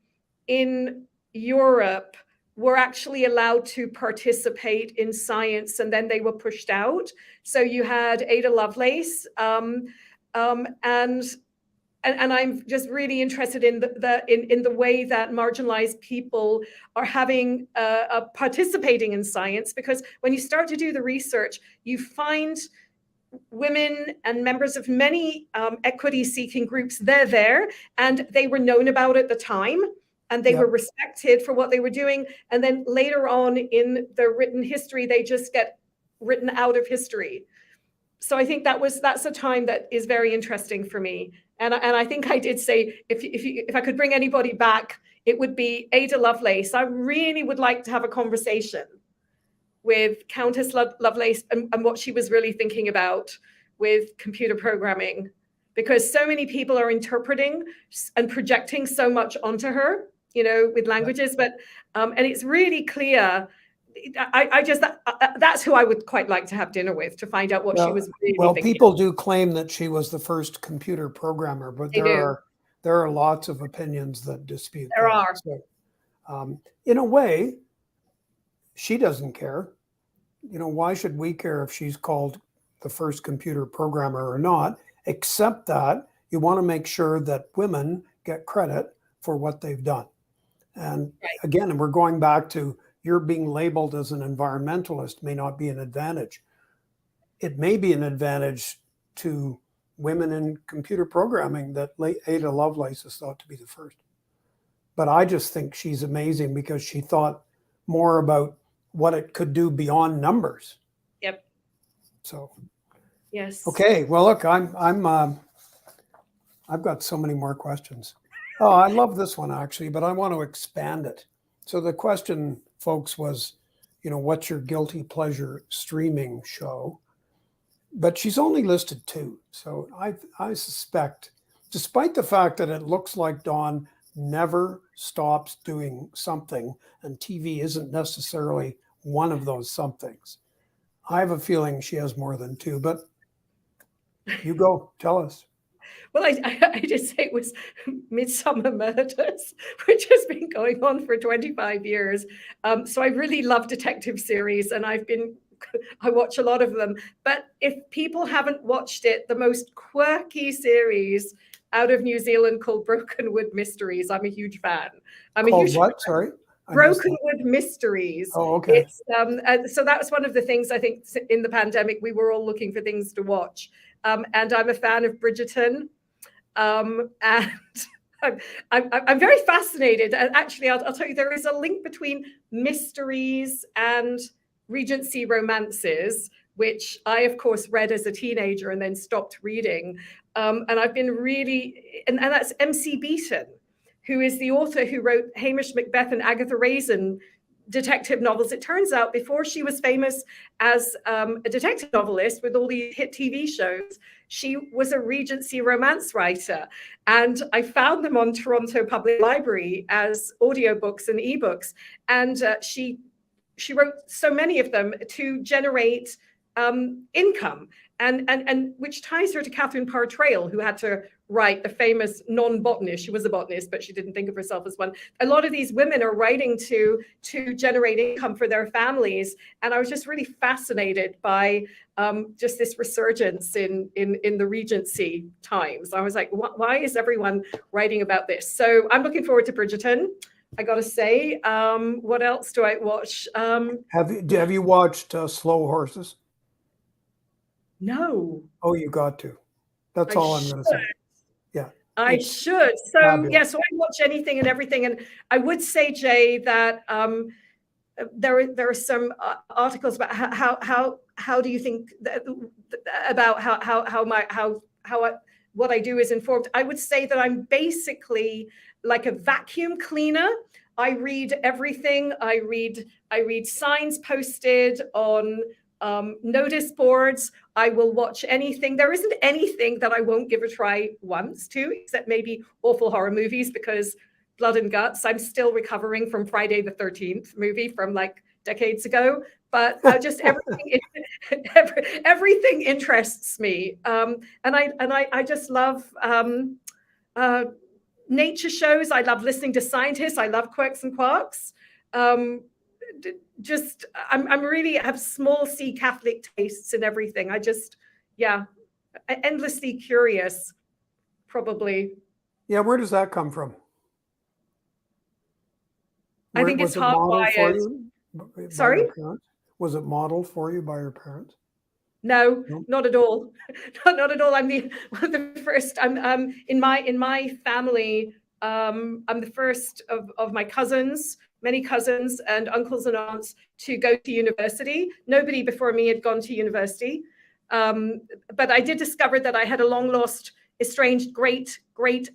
in Europe were actually allowed to participate in science, and then they were pushed out. So you had Ada Lovelace, and I'm just really interested in the way that marginalized people are having participating in science, because when you start to do the research, you find women and members of many equity-seeking groups, they're there, and they were known about at the time. And they were respected for what they were doing. And then later on in the written history, they just get written out of history. So I think that's a time that is very interesting for me. And I think I did say, if I could bring anybody back, it would be Ada Lovelace. I really would like to have a conversation with Countess Lovelace and what she was really thinking about with computer programming, because so many people are interpreting and projecting so much onto her, you know, with languages. But and it's really clear. That's who I would quite like to have dinner with, to find out what she was really thinking. People do claim that she was the first computer programmer, but there are lots of opinions that dispute there that. are. So, in a way, she doesn't care. You know, why should we care if she's called the first computer programmer or not? Except that you want to make sure that women get credit for what they've done. And again, we're going back to, you're being labeled as an environmentalist may not be an advantage. It may be an advantage to women in computer programming that Ada Lovelace is thought to be the first. But I just think she's amazing because she thought more about what it could do beyond numbers. Yep. So. Yes. Okay. Well, look, I've got so many more questions. Oh, I love this one actually, but I want to expand it. So the question, folks, was, you know, what's your guilty pleasure streaming show? But she's only listed 2. So I suspect, despite the fact that it looks like Dawn never stops doing something, and TV isn't necessarily one of those somethings, I have a feeling she has more than 2, but you go, tell us. Well, I just say it was Midsummer Murders, which has been going on for 25 years. So I really love detective series, and I watch a lot of them. But if people haven't watched it, the most quirky series out of New Zealand called Brokenwood Mysteries, I'm a huge fan. What? Sorry? Brokenwood Mysteries. Oh, okay. It's, so that was one of the things I think in the pandemic, we were all looking for things to watch. And I'm a fan of Bridgerton. And I'm very fascinated. And actually, I'll tell you, there is a link between mysteries and Regency romances, which I, of course, read as a teenager and then stopped reading. And I've been really, and that's M.C. Beaton, who is the author who wrote Hamish Macbeth and Agatha Raisin detective novels. It turns out before she was famous as a detective novelist with all these hit TV shows, she was a Regency romance writer. And I found them on Toronto Public Library as audiobooks and ebooks. And she wrote so many of them to generate income, and which ties her to Catherine Parr Traill, who had to write the famous non-botanist. She was a botanist, but she didn't think of herself as one. A lot of these women are writing to generate income for their families. And I was just really fascinated by just this resurgence in the Regency times. I was like, why is everyone writing about this? So I'm looking forward to Bridgerton. I got to say, what else do I watch? Have you watched Slow Horses? No. Oh, you got to. That's all I'm going to say. Yeah. I should. So, fabulous. So I watch anything and everything. And I would say, Jay, that there are some articles about how do you think about what I do is informed. I would say that I'm basically like a vacuum cleaner. I read everything. I read signs posted on notice boards. I will watch anything. There isn't anything that I won't give a try once to, except maybe awful horror movies, because Blood and Guts, I'm still recovering from Friday the 13th movie from like decades ago. But just everything interests me. And I just love nature shows. I love listening to scientists. I love Quirks and Quarks. I'm really have small C Catholic tastes in everything. Endlessly curious, probably. Yeah, where does that come from? I think it's hardwired. Sorry? Was it modeled for you by your parents? No, not at all. Not at all. I'm one of the first. I'm in my family. I'm the first of my cousins, many cousins and uncles and aunts, to go to university. Nobody before me had gone to university. But I did discover that I had a long lost, estranged great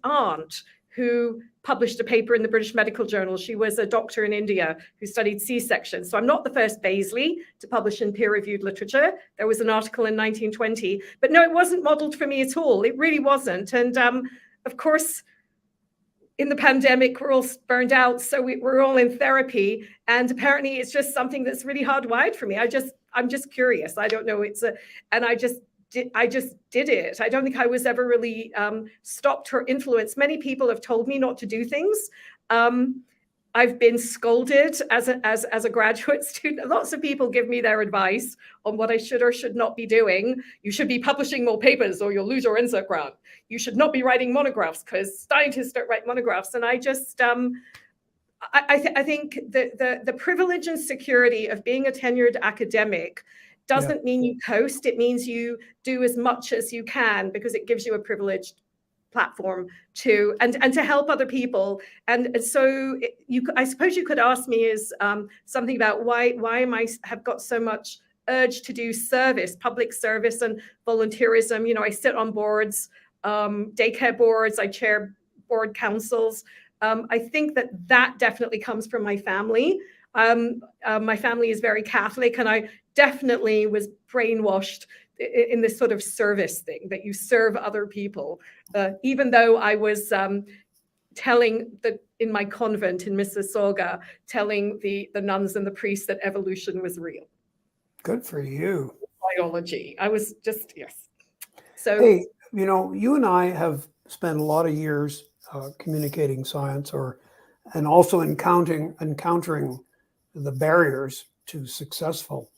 aunt who published a paper in the British Medical Journal. She was a doctor in India who studied C-sections. So I'm not the first Bazely to publish in peer-reviewed literature. There was an article in 1920, but no, it wasn't modeled for me at all. It really wasn't. And of course, in the pandemic, we're all burned out, so we're all in therapy. And apparently it's just something that's really hardwired for me. I'm just curious. I don't know. And I just did it. I don't think I was ever really stopped or influenced. Many people have told me not to do things. I've been scolded as a graduate student. Lots of people give me their advice on what I should or should not be doing. You should be publishing more papers or you'll lose your NSERC grant. You should not be writing monographs because scientists don't write monographs. And I just, I think the privilege and security of being a tenured academic doesn't mean you coast. It means you do as much as you can because it gives you a privileged platform to and to help other people. And so I suppose you could ask me is something about why have got so much urge to do service, public service and volunteerism. You know, I sit on boards, daycare boards, I chair board councils. I think that definitely comes from my family. My family is very Catholic, and I definitely was brainwashed in this sort of service thing that you serve other people, even though I was in my convent in Mississauga, telling the nuns and the priests that evolution was real. Good for you. Biology. I was just, yes. So, hey, you know, you and I have spent a lot of years communicating science and also encountering the barriers to successful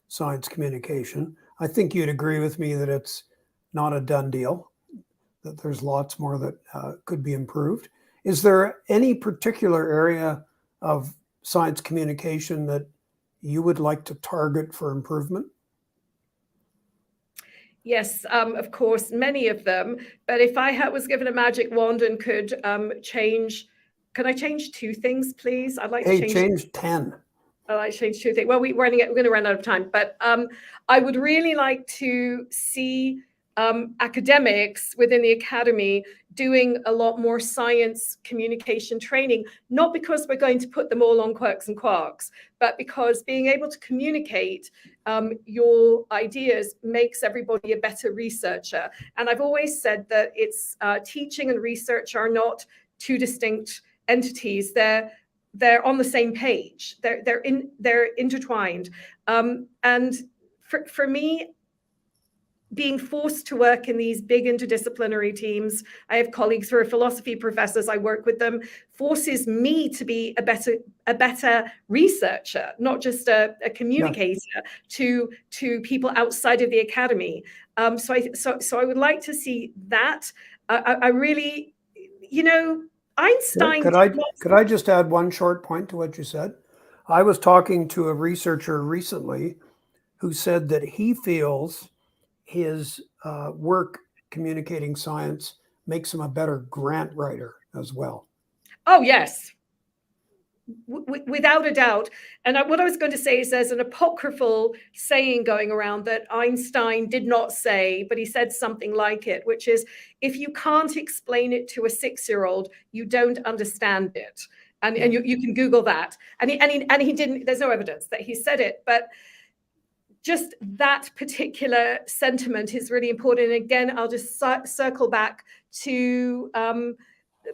science communication. I think you'd agree with me that it's not a done deal, that there's lots more that could be improved. Is there any particular area of science communication that you would like to target for improvement? Yes, of course, many of them. But if I was given a magic wand and could could I change two things, please? I'd like to change 10. I changed two things. Well, we're going to run out of time, but I would really like to see academics within the academy doing a lot more science communication training, not because we're going to put them all on quirks and quarks, but because being able to communicate your ideas makes everybody a better researcher. And I've always said that it's teaching and research are not two distinct entities. They're on the same page. They're intertwined. And for me, being forced to work in these big interdisciplinary teams, I have colleagues who are philosophy professors, I work with them, forces me to be a better researcher, not just a communicator to people outside of the academy. So I would like to see that. I really, you know, Einstein. Could I just add one short point to what you said? I was talking to a researcher recently who said that he feels his work communicating science makes him a better grant writer as well. Oh, yes. Without a doubt. And what I was going to say is there's an apocryphal saying going around that Einstein did not say, but he said something like it, which is, if you can't explain it to a 6-year-old, you don't understand it. And you can Google that. And he didn't, there's no evidence that he said it, but just that particular sentiment is really important. And again, I'll just circle back to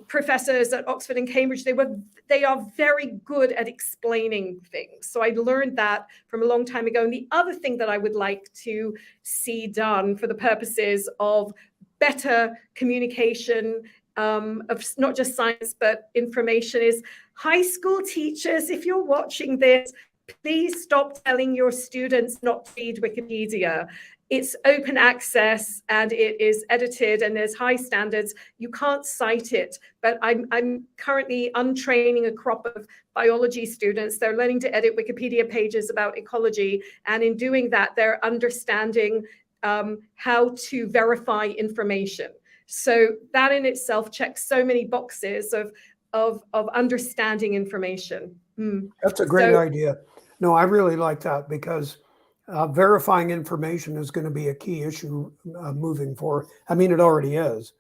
professors at Oxford and Cambridge. They are very good at explaining things. So I learned that from a long time ago. And the other thing that I would like to see done for the purposes of better communication of not just science, but information is high school teachers, if you're watching this, please stop telling your students not to read Wikipedia. It's open access and it is edited and there's high standards. You can't cite it, but I'm currently untraining a crop of biology students. They're learning to edit Wikipedia pages about ecology. And in doing that, they're understanding how to verify information. So that in itself checks so many boxes of understanding information. That's a great idea. No, I really like that because verifying information is going to be a key issue moving forward. I mean, it already is,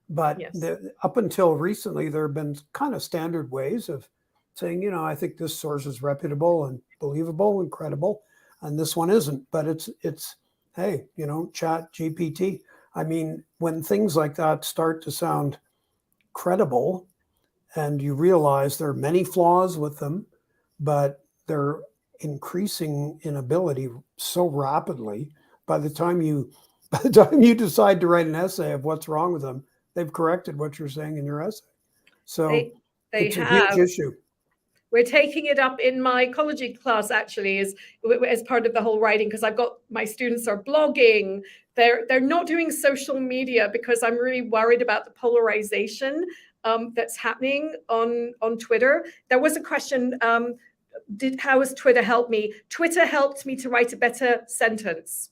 But Yes. up until recently, there have been kind of standard ways of saying, you know, I think this source is reputable and believable and credible, and this one isn't. But it's hey, you know, Chat GPT. I mean, when things like that start to sound credible, and you realize there are many flaws with them, but they're increasing in ability so rapidly. By the time you decide to write an essay of what's wrong with them, they've corrected what you're saying in your essay. So They it's a have. huge issue. We're taking it up in my ecology class, actually, as part of the whole writing, because I've got my students are blogging. They're not doing social media because I'm really worried about the polarization that's happening on Twitter. There was a question, how has Twitter helped me? Twitter helped me to write a better sentence.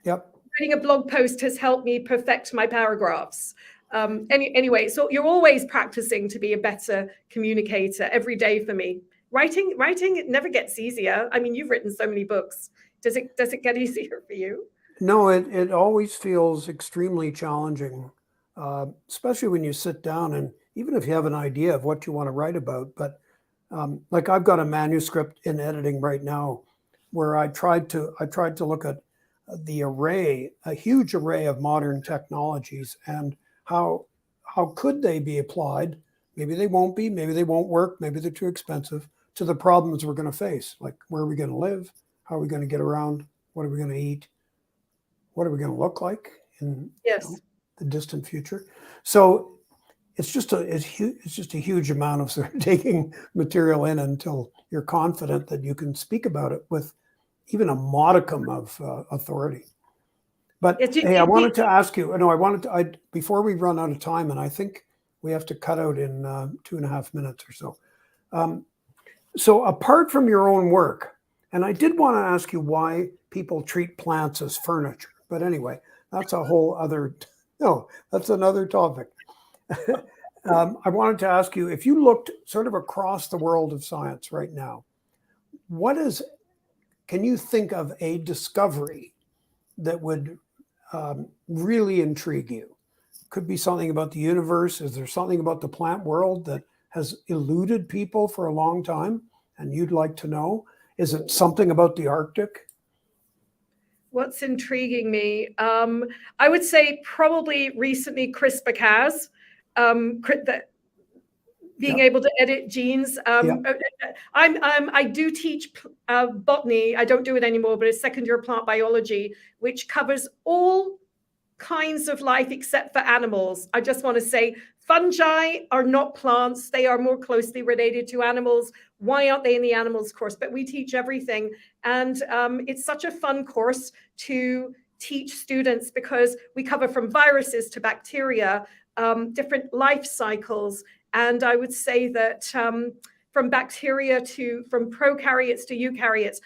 Yep. Writing a blog post has helped me perfect my paragraphs. Anyway, so you're always practicing to be a better communicator every day for me. Writing, it never gets easier. I mean, you've written so many books. Does it get easier for you? No, it always feels extremely challenging, especially when you sit down and even if you have an idea of what you want to write about. But like I've got a manuscript in editing right now, where I tried to look at a huge array of modern technologies and how could they be applied? Maybe they won't be, maybe they won't work, maybe they're too expensive, to the problems we're going to face. Like, where are we going to live? How are we going to get around? What are we going to eat? What are we going to look like in the distant future? So it's just a huge amount of sort of taking material in until you're confident that you can speak about it with even a modicum of authority. But hey, I wanted to ask you. No, before we run out of time, and I think we have to cut out in 2.5 minutes or so. So apart from your own work, and I did want to ask you why people treat plants as furniture. But anyway, that's a whole other. No, that's another topic. I wanted to ask you, if you looked sort of across the world of science right now, can you think of a discovery that would really intrigue you? Could be something about the universe. Is there something about the plant world that has eluded people for a long time and you'd like to know? Is it something about the Arctic? What's intriguing me? I would say probably recently CRISPR-Cas, being able to edit genes. I do teach botany. I don't do it anymore, but it's second year plant biology, which covers all kinds of life except for animals. I just want to say fungi are not plants. They are more closely related to animals. Why aren't they in the animals course? But we teach everything. And it's such a fun course to teach students because we cover from viruses to bacteria, different life cycles. And I would say that from bacteria from prokaryotes to eukaryotes,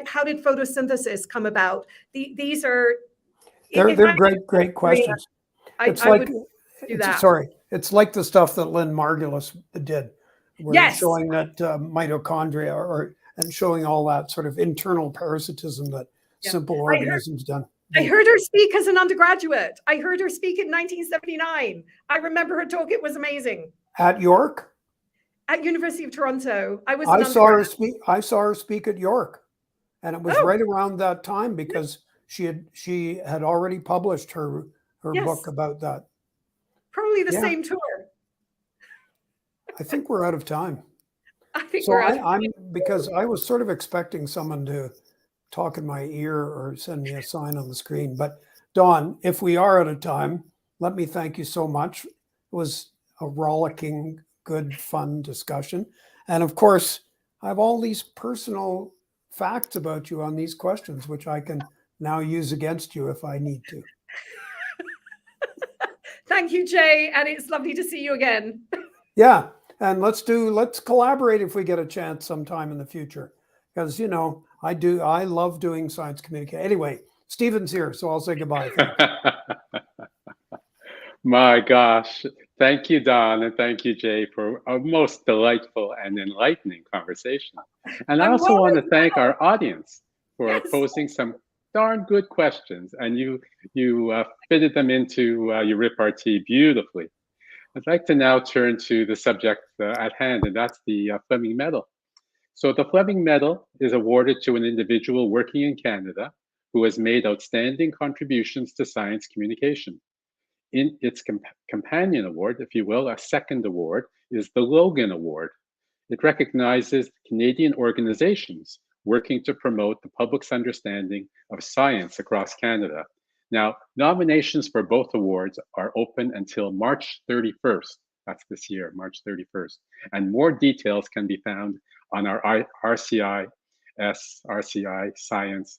how did photosynthesis come about? These are... They're great questions. It's like the stuff that Lynn Margulis did, where showing that mitochondria and showing all that sort of internal parasitism that simple organisms done. I heard her speak as an undergraduate. I heard her speak in 1979. I remember her talk. It was amazing. At York? At University of Toronto. I saw her speak at York, and it was right around that time because she had already published her book about that. Probably the same tour. I think we're out of time. Because I was sort of expecting someone to talk in my ear or send me a sign on the screen. But Dawn, if we are out of time, let me thank you so much. It was a rollicking, good, fun discussion. And of course, I have all these personal facts about you on these questions, which I can now use against you if I need to. Thank you, Jay. And it's lovely to see you again. Yeah. And let's collaborate if we get a chance sometime in the future. Because, I love doing science communication. Anyway, Stephen's here, so I'll say goodbye. My gosh. Thank you, Don, and thank you, Jay, for a most delightful and enlightening conversation. And I also want to thank our audience for posing some darn good questions, and you fitted them into your repartee beautifully. I'd like to now turn to the subject at hand, and that's the Fleming Medal. So the Fleming Medal is awarded to an individual working in Canada who has made outstanding contributions to science communication. In its companion award, if you will, a second award, is the Logan Award. It recognizes Canadian organizations working to promote the public's understanding of science across Canada. Now, nominations for both awards are open until March 31st. That's this year, March 31st. And more details can be found on our RCIScience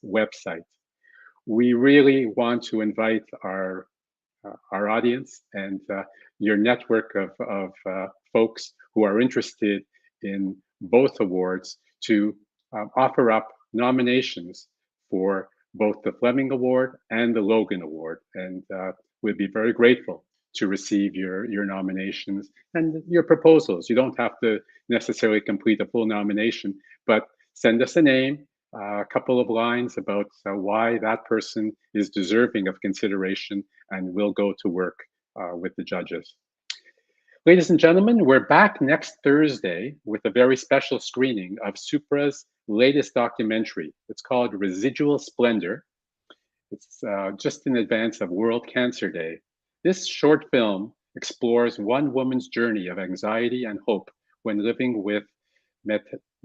website. We really want to invite our audience and your network of folks who are interested in both awards to offer up nominations for both the Fleming Award and the Logan Award. And we'd be very grateful to receive your nominations and your proposals. You don't have to necessarily complete a full nomination, but send us a name, a couple of lines about why that person is deserving of consideration, and we'll go to work with the judges. Ladies and gentlemen, we're back next Thursday with a very special screening of Supra's latest documentary. It's called Residual Splendor. It's just in advance of World Cancer Day. This short film explores one woman's journey of anxiety and hope when living with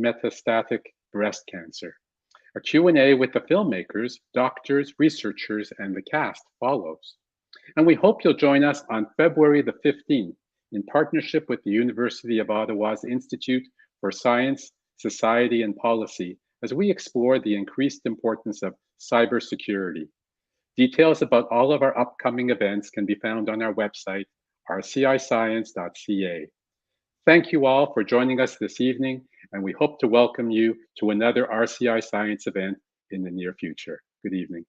metastatic breast cancer. A Q&A with the filmmakers, doctors, researchers, and the cast follows. And we hope you'll join us on February the 15th in partnership with the University of Ottawa's Institute for Science, Society, and Policy as we explore the increased importance of cybersecurity. Details about all of our upcoming events can be found on our website, rciscience.ca. Thank you all for joining us this evening, and we hope to welcome you to another RCI Science event in the near future. Good evening.